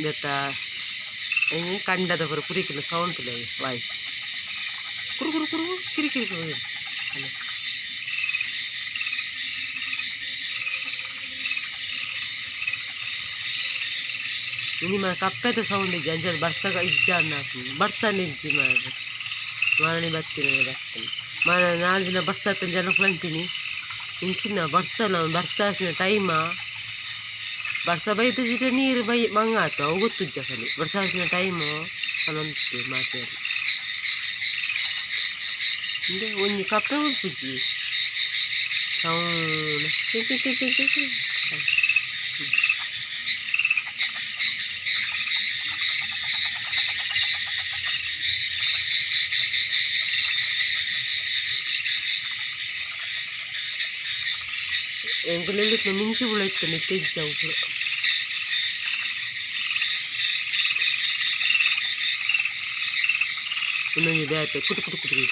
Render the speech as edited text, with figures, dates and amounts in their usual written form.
ಗೊತ್ತಾ ಹೆಂಗೆ ಕಂಡದ ಬರೋ ಕುರಿಕಿಲ್ಲ ಸೌಂಡ್ ಇಲ್ಲ ವಾಯ್ಸ್ ಕುರು ಕುರು ಕುರು ಕಿರಿ ಕಿರಿ ಕುರು ಅಲ್ಲ ನಿಮ್ಮ ಕಪ್ಪೆದ ಸೌಂಡ್ ಇಜ್ಜಿ ಅಂಜದು ಬರ್ಸಗ ಇಜ್ಜ ಅನ್ನಾಕು ಬರ್ಸನ ಇಜ್ಜಿ ಮಾಡು ಮಾರಣಿ ಬರ್ತೀನಿ ಬರ್ತೀನಿ ಮಾಡ 4 ದಿನ ಬರ್ಸ ಹತ್ತನ ಜನ ಕಂಟಿನಿ ಇಂಚಿನ ಬರ್ಸ ನಾವು ಬರ್ತಾ ಟೈಮ ಬರ್ಸ ಬೈದು ಜಿಟ ನೀರು ಮಂಗಾತು ಅವು ಗೊತ್ತುಜ್ಜ ಕಲಿ ಬರ್ಸ ಹಾಕಿನ ಟೈಮು ಅನ್ನೊಂದು ಮಾತಾಡಿ ಹಿಂಗೆ ಒಂಜಿ ಕಪ್ಪೆ ಉಂಟುಜ್ಜಿ ಸೌಂಡ್ ಎಂಕುಲೆಲ್ಲಿ ಮಿಂಚು ಬೀಳೈತಾನೆ ತೆಜ್ಜವು ಇನ್ನೊಂದು ಬ್ಯಾತೆ ಕುಟು ಕುಟು ಕುಟು